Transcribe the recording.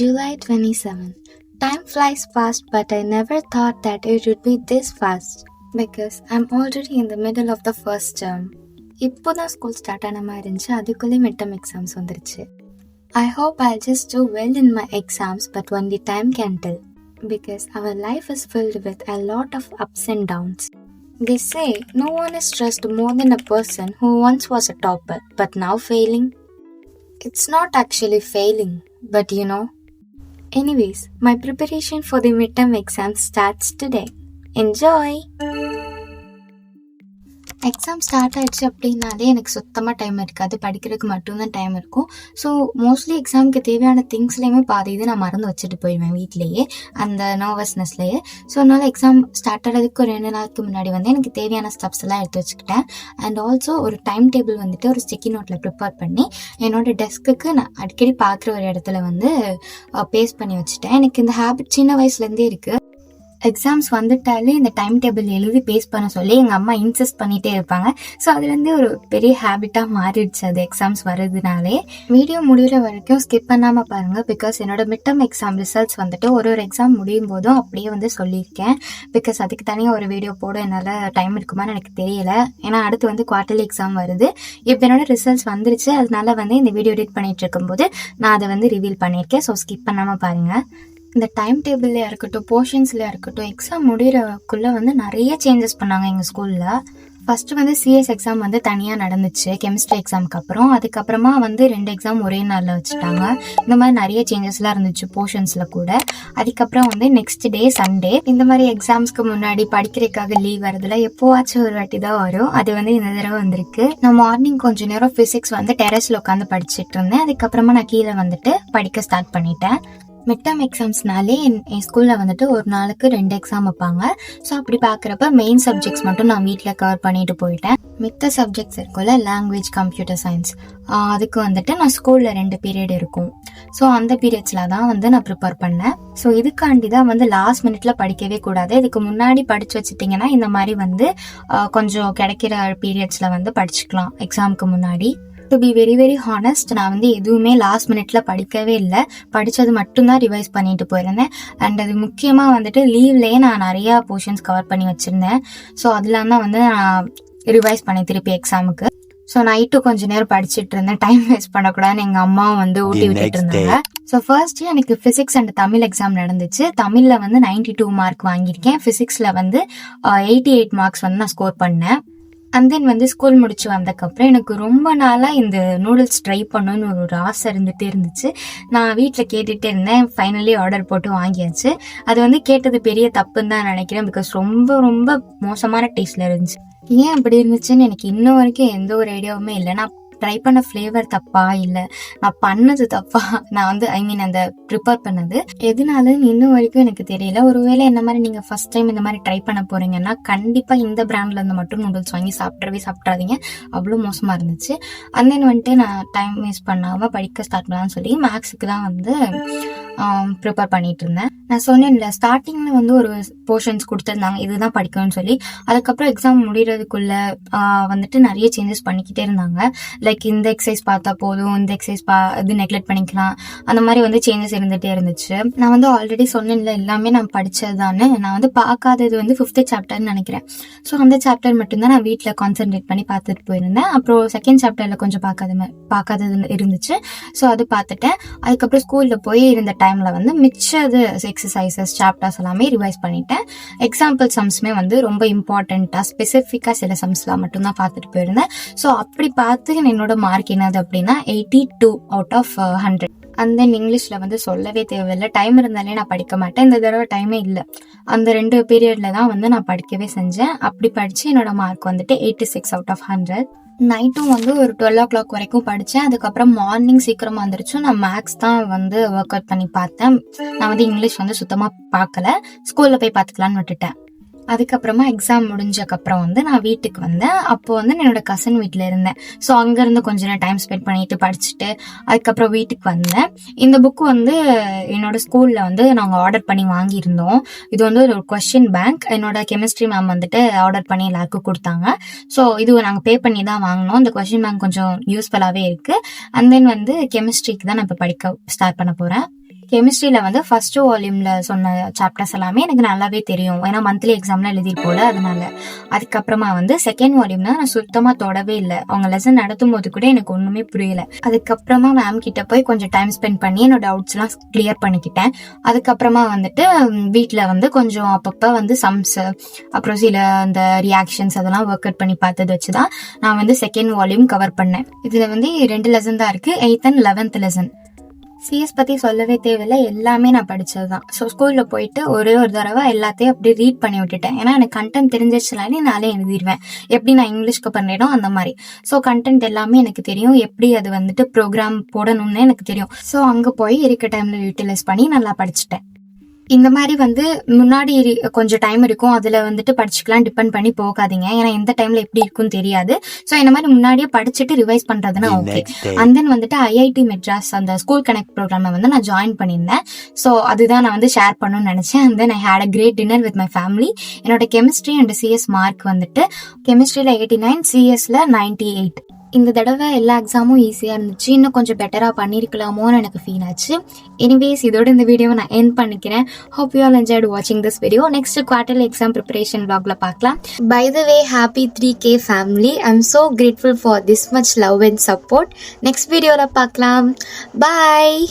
July 27. Time flies fast, but I never thought that it would be this fast because I'm already in the middle of the first term. இப்போதான் school start ஆன மாதிரி இருந்துச்சு, அதுக்குள்ளே midterm exams வந்துருச்சு. I hope I'll just do well in my exams, but only time can tell because our life is filled with a lot of ups and downs. They say no one is stressed more than a person who once was a topper but now failing. It's not actually failing, but you know. Anyways, my preparation for the midterm exam starts today. Enjoy! Exam start ஆகிடுச்சு அப்படின்னாலே எனக்கு சுத்தமாக time இருக்காது, படிக்கிறதுக்கு மட்டும்தான் time இருக்கும். So mostly எக்ஸாமுக்கு தேவையான திங்ஸ்லேயுமே பாதி இது நான் மறந்து வச்சுட்டு போயிடுவேன் வீட்லேயே, அந்த நர்வஸ்னஸ்லேயே. ஸோ அதனால் எக்ஸாம் ஸ்டார்ட் ஆகிறதுக்கு ஒரு 2 நாளுக்கு முன்னாடி வந்து எனக்கு தேவையான ஸ்டெப்ஸ் எல்லாம் எடுத்து வச்சுக்கிட்டேன். அண்ட் ஆல்சோ ஒரு டைம் டேபிள் வந்துட்டு ஒரு ஸ்டிக்கி நோட்டில் ப்ரிப்பேர் பண்ணி என்னோடய டெஸ்க்குக்கு நான் அடிக்கடி பார்க்குற ஒரு இடத்துல வந்து பேஸ்ட் பண்ணி வச்சுட்டேன். எனக்கு இந்த ஹேபிட் சின்ன வயசுலேருந்தே இருக்குது. எக்ஸாம்ஸ் வந்துட்டாலே இந்த டைம் டேபிள் எழுதி பேஸ்ட் பண்ண சொல்லி எங்கள் அம்மா இன்சிஸ்ட் பண்ணிகிட்டே இருப்பாங்க. ஸோ அதுலேருந்தே ஒரு பெரிய ஹேபிட்டாக மாறிடுச்சு அது எக்ஸாம்ஸ் வர்றதுனாலே. வீடியோ முடிகிற வரைக்கும் ஸ்கிப் பண்ணாமல் பாருங்கள், பிகாஸ் என்னோட மிட்டம் எக்ஸாம் ரிசல்ட்ஸ் வந்துட்டு ஒரு எக்ஸாம் முடியும் போதும் அப்படியே வந்து சொல்லியிருக்கேன். பிகாஸ் அதுக்கு தனியாக ஒரு வீடியோ போட என்னால் டைம் இருக்குமான்னு எனக்கு தெரியல, ஏன்னா அடுத்து வந்து குவார்டர்லி எக்ஸாம் வருது. இப்போ என்னோட ரிசல்ட்ஸ் வந்துருச்சு, அதனால வந்து இந்த வீடியோ எடிட் பண்ணிட்டு இருக்கும்போது நான் அதை வந்து ரிவீல் பண்ணியிருக்கேன். ஸோ ஸ்கிப் பண்ணாமல் பாருங்கள். இந்த டைம் டேபிள்லையா இருக்கட்டும், போர்ஷன்ஸ்லையா இருக்கட்டும், எக்ஸாம் முடிகிறக்குள்ளே வந்து நிறைய சேஞ்சஸ் பண்ணாங்க எங்கள் ஸ்கூலில். ஃபஸ்ட்டு வந்து சிஎஸ் எக்ஸாம் வந்து தனியாக நடந்துச்சு கெமிஸ்ட்ரி எக்ஸாமுக்கு அப்புறம். அதுக்கப்புறமா வந்து 2 எக்ஸாம் ஒரே நாளில் வச்சுட்டாங்க. இந்த மாதிரி நிறைய சேஞ்சஸ்லாம் இருந்துச்சு போர்ஷன்ஸில் கூட. அதுக்கப்புறம் வந்து நெக்ஸ்ட் டே சண்டே இந்த மாதிரி எக்ஸாம்ஸ்க்கு முன்னாடி படிக்கிறதுக்காக லீவ் வரதுல எப்போவாச்சும் ஒரு வாட்டி தான் வரும். அது வந்து இந்த தடவை வந்திருக்கு. நான் மார்னிங் கொஞ்சம் நேரம் ஃபிசிக்ஸ் வந்து டெரஸில் உட்காந்து படிச்சுட்டு இருந்தேன். அதுக்கப்புறமா நான் கீழே வந்துட்டு படிக்க ஸ்டார்ட் பண்ணிட்டேன். மிட்டம் எக்ஸாம்ஸ்னாலே என் ஸ்கூலில் வந்துட்டு ஒரு நாளுக்கு 2 எக்ஸாம் வைப்பாங்க. ஸோ அப்படி பார்க்குறப்ப மெயின் சப்ஜெக்ட்ஸ் மட்டும் நான் வீட்டில் கவர் பண்ணிட்டு போயிட்டேன். மித்த சப்ஜெக்ட்ஸ் இருக்கும்ல, லாங்குவேஜ், கம்ப்யூட்டர் சயின்ஸ், அதுக்கு வந்துட்டு நான் ஸ்கூலில் 2 பீரியட் இருக்கும். ஸோ அந்த பீரியட்ஸில் தான் வந்து நான் ப்ரிப்பேர் பண்ணேன். ஸோ இதுக்காண்டி தான் வந்து லாஸ்ட் மினிட்ல படிக்கவே கூடாது. இதுக்கு முன்னாடி படித்து வச்சுட்டிங்கன்னா இந்த மாதிரி வந்து கொஞ்சம் கிடைக்கிற பீரியட்ஸில் வந்து படிச்சுக்கலாம் எக்ஸாமுக்கு முன்னாடி. To be very very honest, நான் வந்து எதுவுமே லாஸ்ட் மினிட்ல படிக்கவே இல்லை. படித்தது மட்டும்தான் ரிவைஸ் பண்ணிட்டு போயிருந்தேன். அண்ட் அது முக்கியமாக வந்துட்டு லீவ்லேயே நான் நிறையா போர்ஷன்ஸ் கவர் பண்ணி வச்சுருந்தேன். ஸோ அதெல்லாம் தான் வந்து நான் ரிவைஸ் பண்ணி திருப்பி எக்ஸாமுக்கு. ஸோ நைட்டு கொஞ்சம் நேரம் படிச்சுட்டு இருந்தேன், டைம் வேஸ்ட் பண்ணக்கூடாதுன்னு எங்கள் அம்மாவும் வந்து ஊட்டி விட்டுட்டு இருந்தாங்க. ஸோ ஃபர்ஸ்ட் எனக்கு ஃபிசிக்ஸ் அண்ட் தமிழ் எக்ஸாம் நடந்துச்சு. தமிழில் வந்து 92 மார்க் வாங்கியிருக்கேன். ஃபிசிக்ஸில் வந்து 88 மார்க்ஸ் வந்து நான் ஸ்கோர் பண்ணேன். அண்ட் தென் வந்து ஸ்கூல் முடிச்சு வந்ததுக்கப்புறம் எனக்கு ரொம்ப நாளாக இந்த நூடுல்ஸ் ட்ரை பண்ணணும்னு ஒரு ஆசை இருந்துகிட்டே இருந்துச்சு. நான் வீட்டில் கேட்டுகிட்டே இருந்தேன். ஃபைனலி ஆர்டர் போட்டு வாங்கியாச்சு. அது வந்து கேட்டது பெரிய தப்புன்னு தான் நினைக்கிறேன், பிகாஸ் ரொம்ப ரொம்ப மோசமான டேஸ்ட்டில் இருந்துச்சு. ஏன் அப்படி இருந்துச்சுன்னு எனக்கு இன்ன வரைக்கும் எந்த ஒரு ஐடியாவுமே இல்லை. நான் ட்ரை பண்ண ஃப்ளேவர் தப்பா, இல்லை நான் பண்ணது தப்பா, நான் வந்து அந்த ப்ரிப்பேர் பண்ணது எதுனாலன்னு இன்னும் வரைக்கும் எனக்கு தெரியல. ஒருவேளை இந்த மாதிரி நீங்கள் ஃபர்ஸ்ட் டைம் இந்த மாதிரி ட்ரை பண்ண போகிறீங்கன்னா கண்டிப்பாக இந்த பிராண்ட்ல இருந்து மட்டும் நூடுல்ஸ் வாங்கி சாப்பிட்றாதீங்க, அவ்வளோ மோசமாக இருந்துச்சு. அண்ட் தென் வந்துட்டு நான் டைம் வேஸ்ட் பண்ணாமல் படிக்க ஸ்டார்ட் பண்ணலான்னு சொல்லி மேக்ஸுக்கு தான் வந்து ப்ரிப்பேர் பண்ணிட்டு இருந்தேன். நான் சொன்னேன்ல, ஸ்டார்டிங்கில் வந்து ஒரு போர்ஷன்ஸ் கொடுத்துருந்தாங்க இதுதான் படிக்கணும்னு சொல்லி. அதுக்கப்புறம் எக்ஸாம் முடிகிறதுக்குள்ள வந்துட்டு நிறைய சேஞ்சஸ் பண்ணிக்கிட்டே இருந்தாங்க. லைக் இந்த எக்ஸசைஸ் பார்த்தா போதும், இந்த எக்ஸசைஸ் இது நெக்லெக்ட் பண்ணிக்கலாம், அந்த மாதிரி வந்து சேஞ்சஸ் இருந்துகிட்டே இருந்துச்சு. நான் வந்து ஆல்ரெடி சொன்னேன்ல, எல்லாமே நான் படித்தது தானே. நான் வந்து பார்க்காதது வந்து 5th சாப்டர்னு நினைக்கிறேன். ஸோ அந்த சாப்டர் மட்டும்தான் நான் வீட்டில் கான்சென்ட்ரேட் பண்ணி பார்த்துட்டு போயிருந்தேன். அப்புறம் 2nd சாப்டரில் கொஞ்சம் பார்க்காதது இருந்துச்சு. ஸோ அது பார்த்துட்டேன். அதுக்கப்புறம் ஸ்கூலில் போய் இருந்த டைமில் வந்து மிச்சது எக்ஸசைசஸ் சாப்டர்ஸ் எல்லாமே ரிவைஸ் பண்ணிட்டேன். எக்ஸாம்பிள் சம்ஸுமே வந்து ரொம்ப இம்பார்ட்டண்ட்டாக ஸ்பெசிஃபிக்காக சில சம்ஸ்லாம் மட்டும்தான் பார்த்துட்டு போயிருந்தேன். ஸோ அப்படி பார்த்து என்னோட மார்க் என்னது அப்படின்னா 82 out of 100. அண்ட் தென் இங்கிலீஷில் வந்து சொல்லவே தேவையில்லை, டைம் இருந்தாலே நான் படிக்க மாட்டேன். இந்த தடவை டைமே இல்லை, அந்த 2 பீரியடில் தான் வந்து நான் படிக்கவே செஞ்சேன். அப்படி படித்து என்னோட மார்க் வந்துட்டு 86 out of 100. நைட்டும் வந்து ஒரு 12 o'clock வரைக்கும் படித்தேன். அதுக்கப்புறம் மார்னிங் சீக்கிரமாக வந்துருச்சு. நான் மேக்ஸ் தான் வந்து ஒர்க் அவுட் பண்ணி பார்த்தேன். நான் வந்து இங்கிலீஷ் வந்து சுத்தமாக பார்க்கல, ஸ்கூலில் போய் பார்த்துக்கலான்னு விட்டுட்டேன். அதுக்கப்புறமா எக்ஸாம் முடிஞ்சக்கப்புறம் வந்து நான் வீட்டுக்கு வந்தேன். அப்போ வந்து என்னோட கசின் வீட்டில் இருந்தேன். ஸோ அங்கேருந்து கொஞ்ச நேரம் டைம் ஸ்பெண்ட் பண்ணிட்டு படிச்சுட்டு அதுக்கப்புறம் வீட்டுக்கு வந்தேன். இந்த புக்கு வந்து என்னோட ஸ்கூலில் வந்து நாங்கள் ஆர்டர் பண்ணி வாங்கியிருந்தோம். இது வந்து ஒரு கொஸ்டின் பேங்க். என்னோட கெமிஸ்ட்ரி மேம் வந்துட்டு ஆர்டர் பண்ணி எல்லாருக்கும் கொடுத்தாங்க. ஸோ இது நாங்கள் பே பண்ணி தான் வாங்கினோம். இந்த கொஸ்டின் பேங்க் கொஞ்சம் யூஸ்ஃபுல்லாகவே இருக்குது. அண்ட் தென் வந்து கெமிஸ்ட்ரிக்கு தான் நான் இப்போ படிக்க ஸ்டார்ட் பண்ண போகிறேன். கெமிஸ்ட்ரியில் வந்து ஃபர்ஸ்ட் வால்யூமில் சொன்ன சாப்டர்ஸ் எல்லாமே எனக்கு நல்லாவே தெரியும், ஏன்னா மந்த்லி எக்ஸாம்லாம் எழுதிருப்போல அதனால. அதுக்கப்புறமா வந்து செகண்ட் வால்யூம்னா நான் சுத்தமாக தொடவே இல்லை. அவங்க லெசன் நடத்தும் போது கூட எனக்கு ஒன்றுமே புரியல. அதுக்கப்புறமா மேம் கிட்ட போய் கொஞ்சம் டைம் ஸ்பெண்ட் பண்ணி என்னோட டவுட்ஸ்லாம் கிளியர் பண்ணிக்கிட்டேன். அதுக்கப்புறமா வந்துட்டு வீட்டில் வந்து கொஞ்சம் அப்பப்போ வந்து சம்ஸ் அப்புறம் சில அந்த ரியாக்ஷன்ஸ் அதெல்லாம் ஒர்க் அவுட் பண்ணி பார்த்தது வச்சு தான் நான் வந்து செகண்ட் வால்யூம் கவர் பண்ணேன். இதில் வந்து 2 லெசன் தான் இருக்குது, 8th and 11th lesson. CS பற்றி சொல்லவே தேவையில்லை, எல்லாமே நான் படித்தது தான். ஸோ ஸ்கூலில் போயிட்டு ஒரே ஒரு தடவை எல்லாத்தையும் அப்படியே ரீட் பண்ணி விட்டுட்டேன். ஏன்னா எனக்கு கண்டென்ட் தெரிஞ்சிச்சுனாலே நானே எழுதிடுவேன், எப்படி நான் இங்கிலீஷ்க்கு பண்ணேனோ அந்த மாதிரி. ஸோ கண்டென்ட் எல்லாமே எனக்கு தெரியும், எப்படி அது வந்துட்டு ப்ரோக்ராம் போடணும்னு எனக்கு தெரியும். ஸோ அங்கே போய் இருக்க டைமில் யூட்டிலைஸ் பண்ணி நல்லா படிச்சுட்டேன். இந்த மாதிரி வந்து முன்னாடி கொஞ்சம் டைம் இருக்கும், அதில் வந்துட்டு படிச்சுக்கலாம், டிபெண்ட் பண்ணி போகாதீங்க, ஏன்னா எந்த டைமில் எப்படி இருக்குன்னு தெரியாது. ஸோ இந்த மாதிரி முன்னாடியே படிச்சுட்டு ரிவைஸ் பண்ணுறதுனா ஓகே. அண்ட் தென் வந்துட்டு ஐஐடி மெட்ராஸ் அந்த ஸ்கூல் கனெக்ட் ப்ரோக்ராமை வந்து நான் ஜாயின் பண்ணியிருந்தேன். ஸோ அதுதான் நான் வந்து ஷேர் பண்ணணும்னு நினச்சேன். And then I had a great dinner with my family. என்னோட கெமிஸ்ட்ரி அண்ட் சிஎஸ் மார்க் வந்துட்டு கெமிஸ்ட்ரியில் 89, சிஎஸ்ல 98. இந்த தடவை எல்லா எக்ஸாமும் ஈஸியாக இருந்துச்சு, இன்னும் கொஞ்சம் பெட்டராக பண்ணியிருக்கலாமோன்னு எனக்கு ஃபீல் ஆச்சு. எனிவேஸ் இதோட இந்த வீடியோவை நான் எண்ட் பண்ணிக்கிறேன். ஹோப் யூ ஆல் என்ஜாய்ட் வாட்சிங் this video. Next quarterly exam preparation vlogல பார்க்கலாம். By the way, happy 3K family. I am so grateful for this much love and support. Next வீடியோவில் பார்க்கலாம். பாய்.